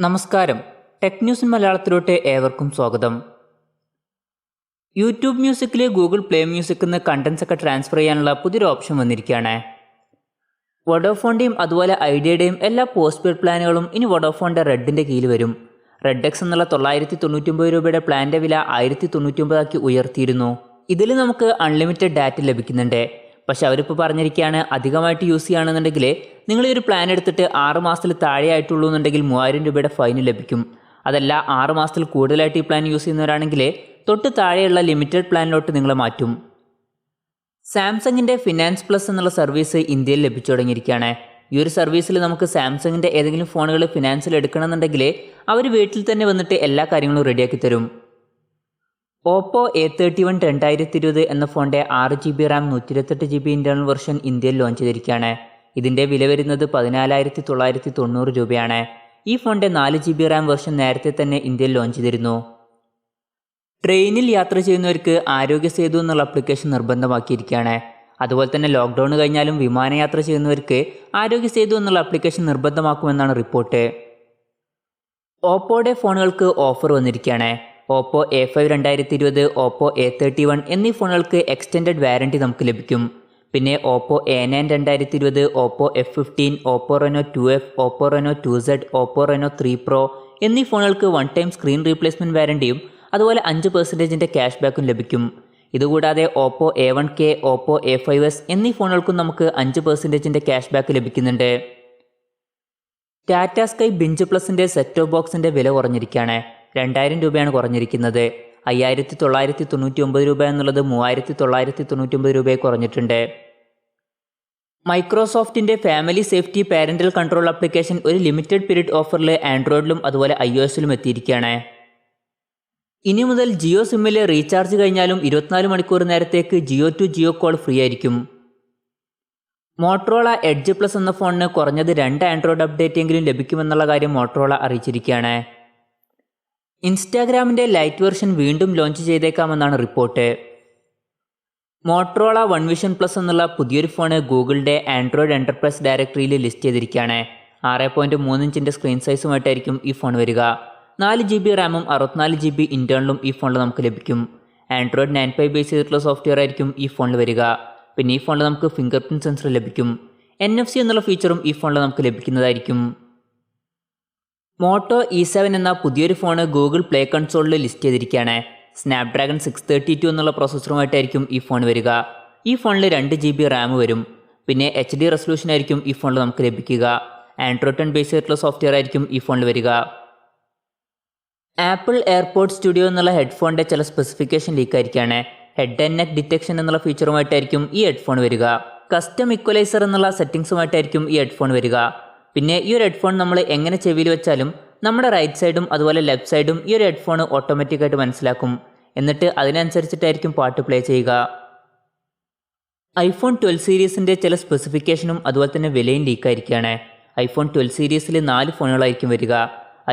നമസ്കാരം, tech news മലയാളത്തിലോട്ട് ഏവർക്കും സ്വാഗതം. യൂട്യൂബ് മ്യൂസിക്കിൽ ഗൂഗിൾ പ്ലേ മ്യൂസിക്കിൽ നിന്ന് കണ്ടൻസ് ഒക്കെ ട്രാൻസ്ഫർ ചെയ്യാനുള്ള പുതിയൊരു ഓപ്ഷൻ വന്നിരിക്കുകയാണ്. വോഡോഫോണിൻ്റെയും അതുപോലെ ഐഡിയയുടെയും എല്ലാ പോസ്റ്റ് പെയ്ഡ് പ്ലാനുകളും ഇനി വോഡോഫോണിൻ്റെ റെഡിൻ്റെ കീഴിൽ വരും. റെഡ് എക്സ് എന്നുള്ള 999 രൂപയുടെ പ്ലാൻ്റെ വില 1099 ആക്കി ഉയർത്തിയിരുന്നു. ഇതിൽ നമുക്ക് അൺലിമിറ്റഡ് ഡാറ്റ ലഭിക്കുന്നുണ്ട്. പക്ഷെ അവരിപ്പോൾ പറഞ്ഞിരിക്കുകയാണ്, അധികമായിട്ട് യൂസ് ചെയ്യുകയാണെന്നുണ്ടെങ്കിൽ നിങ്ങൾ ഈ ഒരു പ്ലാൻ എടുത്തിട്ട് 6 മാസത്തിൽ താഴെയായിട്ടുള്ളൂ എന്നുണ്ടെങ്കിൽ 3000 രൂപയുടെ ഫൈൻ ലഭിക്കും. അതല്ല 6 മാസത്തിൽ കൂടുതലായിട്ട് ഈ പ്ലാൻ യൂസ് ചെയ്യുന്നവരാണെങ്കിൽ തൊട്ട് താഴെയുള്ള ലിമിറ്റഡ് പ്ലാനിലോട്ട് നിങ്ങളെ മാറ്റും. സാംസങ്ങിൻ്റെ ഫിനാൻസ് പ്ലസ് എന്നുള്ള സർവീസ് ഇന്ത്യയിൽ ലഭിച്ചു തുടങ്ങിയിരിക്കുകയാണ്. ഈ ഒരു സർവീസിൽ നമുക്ക് സാംസങ്ങിൻ്റെ ഏതെങ്കിലും ഫോണുകൾ ഫിനാൻസിൽ എടുക്കണമെന്നുണ്ടെങ്കിൽ അവർ വീട്ടിൽ തന്നെ വന്നിട്ട് എല്ലാ കാര്യങ്ങളും റെഡിയാക്കി തരും. ഓപ്പോ A31 2020 എന്ന ഫോണിൻ്റെ 6GB RAM 128GB internal version ഇന്ത്യയിൽ ലോഞ്ച് ചെയ്തിരിക്കുകയാണ്. ഇതിൻ്റെ വില വരുന്നത് 14,990 രൂപയാണ്. ഈ ഫോണിൻ്റെ 4GB RAM വെർഷൻ നേരത്തെ തന്നെ ഇന്ത്യയിൽ ലോഞ്ച് ചെയ്തിരുന്നു. ട്രെയിനിൽ യാത്ര ചെയ്യുന്നവർക്ക് ആരോഗ്യ സേതു എന്നുള്ള ആപ്ലിക്കേഷൻ നിർബന്ധമാക്കിയിരിക്കുകയാണ്. അതുപോലെ തന്നെ ലോക്ക്ഡൗൺ കഴിഞ്ഞാലും വിമാനയാത്ര ചെയ്യുന്നവർക്ക് ആരോഗ്യ സേതു എന്നുള്ള ആപ്ലിക്കേഷൻ നിർബന്ധമാക്കുമെന്നാണ് റിപ്പോർട്ട്. ഓപ്പോയുടെ ഫോണുകൾക്ക് ഓഫർ വന്നിരിക്കുകയാണ്. ഓപ്പോ A5 2020, ഓപ്പോ A31 എന്നീ ഫോണുകൾക്ക് എക്സ്റ്റൻഡഡ് വാറണ്ടി നമുക്ക് ലഭിക്കും. പിന്നെ Oppo A9 2020, Oppo F15, Oppo Reno 2F, Oppo Reno 2Z, Oppo Reno 3 Pro എന്നീ ഫോണുകൾക്ക് 1 ടൈം സ്ക്രീൻ റീപ്ലേസ്മെൻറ്റ് വാറണ്ടിയും അതുപോലെ 5% ക്യാഷ് ബാക്കും ലഭിക്കും. ഇതുകൂടാതെ ഓപ്പോ A1K, ഓപ്പോ A5s എന്നീ ഫോണുകൾക്കും നമുക്ക് 5% ക്യാഷ് ബാക്ക് ലഭിക്കുന്നുണ്ട്. ടാറ്റ സ്കൈ ബിഞ്ച് പ്ലസിൻ്റെ സെറ്റ് ടോപ്പ് ബോക്സിൻ്റെ വില കുറഞ്ഞിരിക്കുകയാണ്. 2000 രൂപയാണ് കുറഞ്ഞിരിക്കുന്നത്. 5999 രൂപ എന്നുള്ളത് 3999 രൂപയെ കുറഞ്ഞിട്ടുണ്ട്. മൈക്രോസോഫ്റ്റിൻ്റെ family safety parental control application ഒരു ലിമിറ്റഡ് പീരീഡ് ഓഫറിൽ ആൻഡ്രോയിഡിലും അതുപോലെ iOSലും എത്തിയിരിക്കുകയാണ്. ഇനി മുതൽ ജിയോ സിമ്മിൽ റീചാർജ് കഴിഞ്ഞാലും 24 മണിക്കൂർ നേരത്തേക്ക് Jio to Jio call free ആയിരിക്കും. മോട്ടറോള എഡ്ജ് പ്ലസ് എന്ന ഫോണിന് കുറഞ്ഞത് 2 ആൻഡ്രോയിഡ് അപ്ഡേറ്റ് എങ്കിലും ലഭിക്കുമെന്നുള്ള കാര്യം മോട്ടറോള അറിയിച്ചിരിക്കുകയാണ്. ഇൻസ്റ്റാഗ്രാമിൻ്റെ ലൈറ്റ് വെർഷൻ വീണ്ടും ലോഞ്ച് ചെയ്തേക്കാമെന്നാണ് report. Motorola one vision plus എന്നുള്ള പുതിയൊരു ഫോണ് ഗൂഗിളിൻ്റെ ആൻഡ്രോയിഡ് എൻ്റർപ്രൈസ് ഡയറക്ടറിയിൽ ലിസ്റ്റ് ചെയ്തിരിക്കുകയാണ്. 6.3 ഇഞ്ചിൻ്റെ സ്ക്രീൻ സൈസുമായിട്ടായിരിക്കും ഈ ഫോൺ വരിക. 4GB റാമും 64GB ഇൻറ്റേർണലും ഈ ഫോണിൽ നമുക്ക് ലഭിക്കും. ആൻഡ്രോയിഡ് 9 ബേസ് ചെയ്തിട്ടുള്ള സോഫ്റ്റ്വെയർ ആയിരിക്കും ഈ ഫോണിൽ വരിക. പിന്നെ ഈ ഫോണിൽ നമുക്ക് ഫിംഗർ പ്രിൻറ്റ് സെൻസർ ലഭിക്കും. NFC എന്നുള്ള ഫീച്ചറും ഈ ഫോണിൽ നമുക്ക് ലഭിക്കുന്നതായിരിക്കും. മോട്ടോ E7 എന്ന പുതിയൊരു ഫോണ് ഗൂഗിൾ പ്ലേ കൺസോളിൽ ലിസ്റ്റ് ചെയ്തിരിക്കുകയാണ്. സ്നാപ്ഡ്രാഗൺ 632 എന്നുള്ള പ്രോസസ്സറുമായിട്ടായിരിക്കും ഈ ഫോൺ വരിക. ഈ ഫോണിൽ 2GB റാം വരും. പിന്നെ HD റെസൊല്യൂഷൻ ആയിരിക്കും ഈ ഫോണിൽ നമുക്ക് ലഭിക്കുക. ആൻഡ്രോയിഡ് 10 ബേസ് ചെയ്തിട്ടുള്ള സോഫ്റ്റ്വെയർ ആയിരിക്കും ഈ ഫോണിൽ വരിക. ആപ്പിൾ എയർപോർട്ട് സ്റ്റുഡിയോ എന്നുള്ള ഹെഡ്ഫോണിൻ്റെ ചില സ്പെസിഫിക്കേഷൻ ലീക്കായിരിക്കുകയാണ്. ഹെഡ് ആൻഡ് നെക്ക് ഡിറ്റക്ഷൻ എന്നുള്ള ഫീച്ചറുമായിട്ടായിരിക്കും ഈ ഹെഡ്ഫോൺ വരിക. കസ്റ്റം ഇക്വലൈസർ എന്നുള്ള സെറ്റിംഗ്സുമായിട്ടായിരിക്കും ഈ ഹെഡ്ഫോൺ വരിക. പിന്നെ ഈ ഒരു ഹെഡ്ഫോൺ നമ്മൾ എങ്ങനെ ചെവിയിൽ വെച്ചാലും നമ്മുടെ റൈറ്റ് സൈഡും അതുപോലെ ലെഫ്റ്റ് സൈഡും ഈ ഒരു ഹെഡ്ഫോൺ ഓട്ടോമാറ്റിക്കായിട്ട് മനസ്സിലാക്കും. എന്നിട്ട് അതിനനുസരിച്ചിട്ടായിരിക്കും പാട്ട് പ്ലേ ചെയ്യുക. iPhone 12 സീരീസിൻ്റെ ചില സ്പെസിഫിക്കേഷനും അതുപോലെ തന്നെ വിലയും ലീക്കായിരിക്കുകയാണ്. iPhone 12 സീരീസിൽ 4 ഫോണുകളായിരിക്കും വരിക.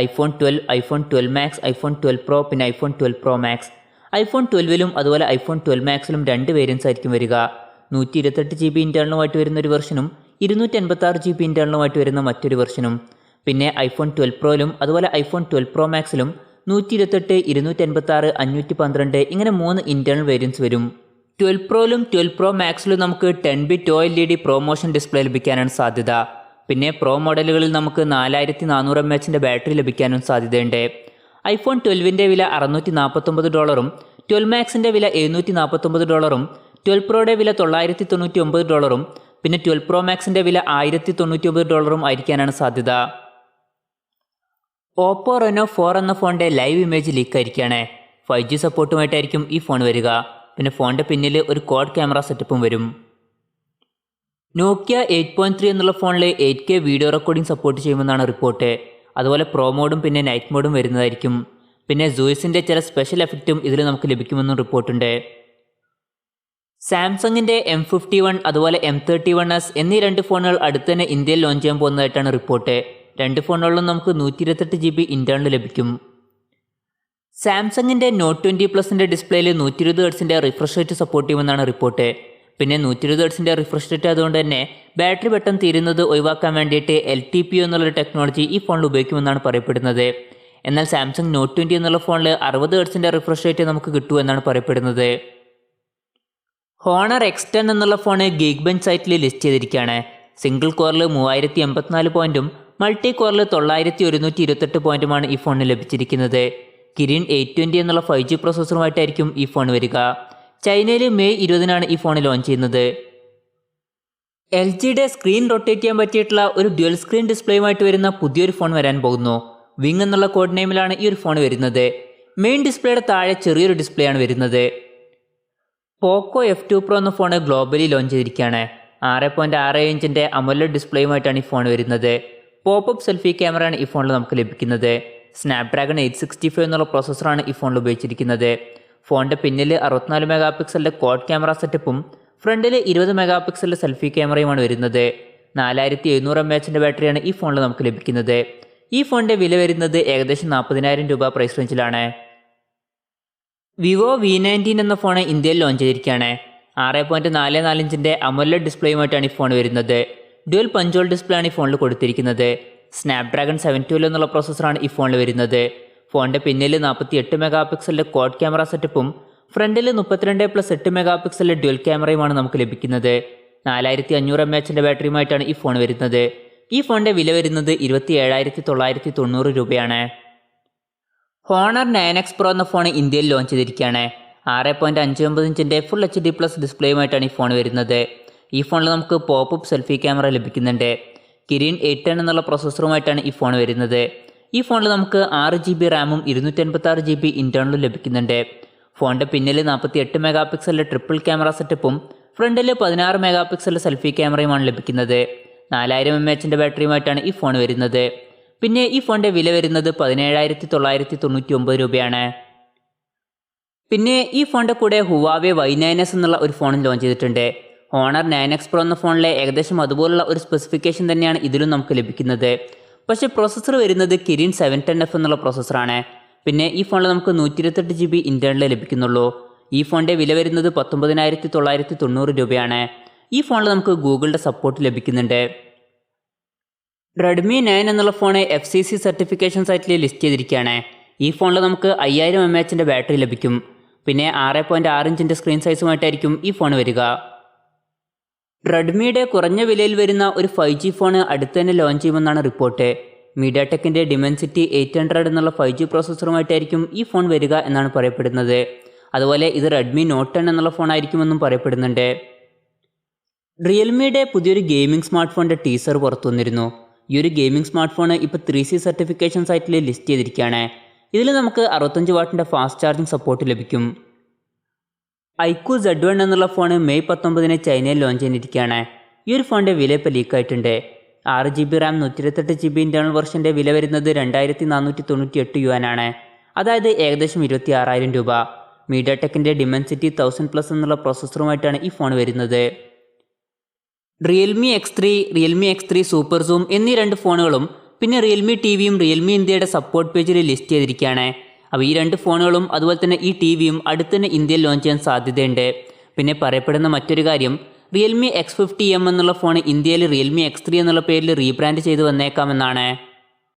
iPhone 12, iPhone 12 Max, iPhone 12 Pro, പിന്നെ iPhone 12 Pro Max. iPhone 12ലും അതുപോലെ iPhone 12 Maxലും 2 വേരിയൻസ് ആയിരിക്കും വരിക. 128GB ഇൻറ്റേർണലുമായിട്ട് വരുന്ന ഒരു വെർഷനും 256GB ഇൻറ്റേർണലുമായിട്ട് വരുന്ന മറ്റൊരു വെർഷനും. പിന്നെ iPhone 12 Proയിലും അതുപോലെ iPhone 12 Pro Maxലും 128, 256, 512 ഇങ്ങനെ 3 ഇൻറ്റേർണൽ വേരിയൻസ് വരും. 12 Proയിലും 12 Pro Maxലും നമുക്ക് 10-bit OLED പ്രൊമോഷൻ ഡിസ്പ്ലേ ലഭിക്കാനാണ് സാധ്യത. പിന്നെ പ്രോ മോഡലുകളിൽ നമുക്ക് 4400 mAhൻ്റെ ബാറ്ററി ലഭിക്കാനും സാധ്യതയുണ്ട്. iPhone 12ൻ്റെ വില $649, 12 Maxൻ്റെ വില $749, 12 Proയുടെ വില $999, പിന്നെ 12 Pro Maxൻ്റെ വില $1099 ആയിരിക്കാനാണ് സാധ്യത. ഓപ്പോ റെനോ 4 എന്ന ഫോണിൻ്റെ ലൈവ് ഇമേജ് ലീക്കായിരിക്കുകയാണ്. 5G സപ്പോർട്ടുമായിട്ടായിരിക്കും ഈ ഫോൺ വരിക. പിന്നെ ഫോണിൻ്റെ പിന്നിൽ ഒരു ക്വാഡ് ക്യാമറ സെറ്റപ്പും വരും. നോക്കിയ 8.3 എന്നുള്ള ഫോണിൽ 8K വീഡിയോ റെക്കോർഡിംഗ് സപ്പോർട്ട് ചെയ്യുമെന്നാണ് റിപ്പോർട്ട്. അതുപോലെ പ്രോ മോഡും പിന്നെ നൈറ്റ് മോഡും വരുന്നതായിരിക്കും. പിന്നെ സൂയിസിൻ്റെ ചില സ്പെഷ്യൽ എഫക്റ്റും ഇതിൽ നമുക്ക് ലഭിക്കുമെന്നും റിപ്പോർട്ടുണ്ട്. സാംസങ്ങിൻ്റെ M51 അതുപോലെ M31s എന്നീ 2 ഫോണുകൾ അടുത്ത് തന്നെ ഇന്ത്യയിൽ ലോഞ്ച് ചെയ്യാൻ പോകുന്നതായിട്ടാണ് റിപ്പോർട്ട്. 2 ഫോണുകളിലും നമുക്ക് 128GB ഇൻറ്റേർണൽ ലഭിക്കും. സാംസങ്ങിൻ്റെ Note 20 Plusൻ്റെ ഡിസ്പ്ലേയിൽ 120 Hz refresh rate support ചെയ്യുമെന്നാണ് റിപ്പോർട്ട്. പിന്നെ 120 ഹെർട്സിൻ്റെ റിഫ്രഷ് റേറ്റ് ആയതുകൊണ്ട് തന്നെ ബാറ്ററി പെട്ടെന്ന് തീരുന്നത് ഒഴിവാക്കാൻ വേണ്ടിയിട്ട് LTPO എന്നുള്ളൊരു ടെക്നോളജി ഈ ഫോണിൽ ഉപയോഗിക്കുമെന്നാണ് പറയപ്പെടുന്നത്. എന്നാൽ സാംസങ് നോട്ട് 20 എന്നുള്ള ഫോണിൽ 60 ഹെർട്സിൻ്റെ റിഫ്രഷ് റേറ്റ് നമുക്ക് കിട്ടുമെന്നാണ് പറയപ്പെടുന്നത്. ഹോണർ X10 എന്നുള്ള ഫോണ് ഗീക്ക് ബെഞ്ച് സൈറ്റിൽ ലിസ്റ്റ് ചെയ്തിരിക്കുകയാണ്. സിംഗിൾ കോറിൽ 3084 പോയിന്റും മൾട്ടി കോറിൽ 9128 പോയിന്റുമാണ് ഈ ഫോണിന് ലഭിച്ചിരിക്കുന്നത്. കിരിൻ 820 എന്നുള്ള 5G പ്രോസസ്സറുമായിട്ടായിരിക്കും ഈ ഫോൺ വരിക. ചൈനയിൽ മെയ് 20-നാണ് ഈ ഫോൺ ലോഞ്ച് ചെയ്യുന്നത്. LGയുടെ സ്ക്രീൻ റൊട്ടേറ്റ് ചെയ്യാൻ പറ്റിയിട്ടുള്ള ഒരു ഡ്യുവൽ സ്ക്രീൻ ഡിസ്പ്ലേയുമായിട്ട് വരുന്ന പുതിയൊരു ഫോൺ വരാൻ പോകുന്നു. വിങ് എന്നുള്ള കോഡ് നെയിമിലാണ് ഈ ഒരു ഫോൺ വരുന്നത്. മെയിൻ ഡിസ്പ്ലേയുടെ താഴെ ചെറിയൊരു ഡിസ്പ്ലേ ആണ് വരുന്നത്. പോക്കോ F2 Pro എന്ന ഫോൺ ഗ്ലോബലി ലോഞ്ച് ചെയ്തിരിക്കുകയാണ്. 6.6 ഇഞ്ചിൻ്റെ AMOLED ഡിസ്പ്ലേയുമായിട്ടാണ് ഈ ഫോൺ വരുന്നത്. പോപ്പപ്പ് സെൽഫി ക്യാമറയാണ് ഈ ഫോണിൽ നമുക്ക് ലഭിക്കുന്നത്. സ്നാപ്ഡ്രാഗൺ 865 എന്നുള്ള പ്രോസസ്സറാണ് ഈ ഫോണിൽ ഉപയോഗിച്ചിരിക്കുന്നത്. ഫോണിൻ്റെ പിന്നിൽ 64 മെഗാ പിക്സലിൻ്റെ ക്വാഡ് ക്യാമറ സെറ്റപ്പും ഫ്രണ്ടിൽ 20 മെഗാ പിക്സലിൻ്റെ സെൽഫി ക്യാമറയുമാണ് വരുന്നത്. 4700 mAh ബാറ്ററിയാണ് ഈ ഫോണിൽ നമുക്ക് ലഭിക്കുന്നത്. ഈ ഫോണിൻ്റെ വില വരുന്നത് ഏകദേശം 40,000 രൂപ പ്രൈസ് റേഞ്ചിലാണ്. വിവോ V19 എന്ന ഫോൺ ഇന്ത്യയിൽ ലോഞ്ച് ചെയ്തിരിക്കുകയാണ്. 6.44 ഇഞ്ചിൻ്റെ AMOLED ഡിസ്പ്ലേയുമായിട്ടാണ് ഈ ഫോൺ വരുന്നത്. ഡ്യുവൽ പഞ്ച് ഹോൾ ഡിസ്പ്ലേ ആണ് ഈ ഫോണിൽ കൊടുത്തിരിക്കുന്നത്. സ്നാപ്ഡ്രാഗൺ 712 എന്നുള്ള പ്രോസസ്സറാണ് ഈ ഫോണിൽ വരുന്നത്. ഫോണിൻ്റെ പിന്നിൽ 48 മെഗാ പിക്സലിൻ്റെ ക്വാഡ് ക്യാമറ സെറ്റപ്പും ഫ്രണ്ടിൽ 32+8 മെഗാ പിക്സലിൻ്റെ ഡ്യുവൽ ക്യാമറയുമാണ് നമുക്ക് ലഭിക്കുന്നത്. 4500 mAh ബാറ്ററിയുമായിട്ടാണ് ഈ ഫോൺ വരുന്നത്. ഈ ഫോണിൻ്റെ വില വരുന്നത് 27,990 രൂപയാണ്. ഹോണർ 9X Pro എന്ന ഫോൺ ഇന്ത്യയിൽ ലോഞ്ച് ചെയ്തിരിക്കുകയാണ്. 6.59 ഇഞ്ചിൻ്റെ ഫുൾ HD+ ഡിസ്പ്ലേയുമായിട്ടാണ് ഈ ഫോൺ വരുന്നത്. ഈ ഫോണിൽ നമുക്ക് പോപ്പപ്പ് സെൽഫി ക്യാമറ ലഭിക്കുന്നുണ്ട്. കിരിൻ 810 എന്നുള്ള പ്രോസസ്സറുമായിട്ടാണ് ഈ ഫോൺ വരുന്നത്. ഈ ഫോണിൽ നമുക്ക് 6GB റാമും 256GB ഇൻറ്റേർണലും ലഭിക്കുന്നുണ്ട്. ഫോണിൻ്റെ പിന്നിൽ 48 മെഗാ പിക്സലിൻ്റെ ട്രിപ്പിൾ ക്യാമറ സെറ്റപ്പും ഫ്രണ്ടിൽ 16 മെഗാ പിക്സലിൻ്റെ സെൽഫി ക്യാമറയുമാണ് ലഭിക്കുന്നത്. 4000 mAh ബാറ്ററിയുമായിട്ടാണ് ഈ ഫോൺ വരുന്നത്. പിന്നെ ഈ ഫോണിൻ്റെ വില വരുന്നത് 17,999 രൂപയാണ്. പിന്നെ ഈ ഫോണിൻ്റെ കൂടെ ഹുവാവേ Y9s എന്നുള്ള ഒരു ഫോണും ലോഞ്ച് ചെയ്തിട്ടുണ്ട്. ഹോണർ 9X Pro എന്ന ഫോണിലെ ഏകദേശം അതുപോലുള്ള ഒരു സ്പെസിഫിക്കേഷൻ തന്നെയാണ് ഇതിലും നമുക്ക് ലഭിക്കുന്നത്. പക്ഷേ പ്രോസസ്സർ വരുന്നത് കിരിൻ 710F എന്നുള്ള പ്രോസസ്സറാണ്. പിന്നെ ഈ ഫോണിൽ നമുക്ക് 128GB ഇൻറ്റേർണൽ ലഭിക്കുന്നുള്ളൂ. ഈ ഫോണിൻ്റെ വില വരുന്നത് 19,990 രൂപയാണ്. ഈ ഫോണിൽ നമുക്ക് ഗൂഗിളിൻ്റെ സപ്പോർട്ട് ലഭിക്കുന്നുണ്ട്. റെഡ്മി 9 എന്നുള്ള ഫോൺ FCC സർട്ടിഫിക്കേഷൻ സൈറ്റിൽ ലിസ്റ്റ് ചെയ്തിരിക്കുകയാണ്. ഈ ഫോണിൽ നമുക്ക് 5000 mAh ബാറ്ററി ലഭിക്കും. പിന്നെ 6.6 ഇഞ്ചിൻ്റെ സ്ക്രീൻ സൈസുമായിട്ടായിരിക്കും ഈ ഫോൺ വരിക. റെഡ്മിയുടെ കുറഞ്ഞ വിലയിൽ വരുന്ന ഒരു 5G ഫോൺ അടുത്ത് തന്നെ ലോഞ്ച് ചെയ്യുമെന്നാണ് റിപ്പോർട്ട്. മീഡിയാടെക്കിൻ്റെ ഡിമെൻസിറ്റി 800 എന്നുള്ള 5G പ്രോസസ്സറുമായിട്ടായിരിക്കും ഈ ഫോൺ വരിക എന്നാണ് പറയപ്പെടുന്നത്. അതുപോലെ ഇത് റെഡ്മി നോട്ട് 10 എന്നുള്ള ഫോൺ ആയിരിക്കുമെന്നും പറയപ്പെടുന്നുണ്ട്. റിയൽമിയുടെ പുതിയൊരു ഗെയിമിംഗ് സ്മാർട്ട് ഫോണിൻ്റെ ടീസർ പുറത്തു വന്നിരുന്നു. ഈ ഒരു ഗെയിമിംഗ് സ്മാർട്ട് ഫോൺ ഇപ്പോൾ 3C സർട്ടിഫിക്കേഷൻ സൈറ്റിൽ ലിസ്റ്റ് ചെയ്തിരിക്കുകയാണ്. ഇതിൽ നമുക്ക് 65 വാട്ടിൻ്റെ ഫാസ്റ്റ് ചാർജിങ് സപ്പോർട്ട് ലഭിക്കും. iQOO Z1 എന്നുള്ള ഫോൺ മെയ് 19-ന് ചൈനയിൽ ലോഞ്ച് ചെയ്തിരിക്കുകയാണ്. ഈ ഒരു ഫോണിൻ്റെ വില ഇപ്പോൾ ലീക്കായിട്ടുണ്ട്. 6GB റാം 128GB ഇൻറ്റേർണൽ വെർഷൻ്റെ വില വരുന്നത് 2498 യുവാനാണ്. അതായത് ഏകദേശം 26,000 രൂപ. മീഡിയാടെക്കിൻ്റെ ഡിമെൻസിറ്റി 1000+ എന്നുള്ള പ്രോസസ്സറുമായിട്ടാണ് ഈ ഫോൺ വരുന്നത്. റിയൽമി X3 സൂപ്പർ സൂം എന്നീ 2 ഫോണുകളും പിന്നെ റിയൽമി TVയും റിയൽമി ഇന്ത്യയുടെ സപ്പോർട്ട് പേജിൽ ലിസ്റ്റ് ചെയ്തിരിക്കുകയാണ്. അപ്പോൾ ഈ 2 ഫോണുകളും അതുപോലെ തന്നെ ഈ TVയും അടുത്ത് തന്നെ ഇന്ത്യയിൽ ലോഞ്ച് ചെയ്യാൻ സാധ്യതയുണ്ട്. പിന്നെ പറയപ്പെടുന്ന മറ്റൊരു കാര്യം റിയൽമി X50M എന്നുള്ള ഫോൺ ഇന്ത്യയിൽ റിയൽമി X3 എന്നുള്ള പേരിൽ റീബ്രാൻഡ് ചെയ്ത് വന്നേക്കാമെന്നാണ്.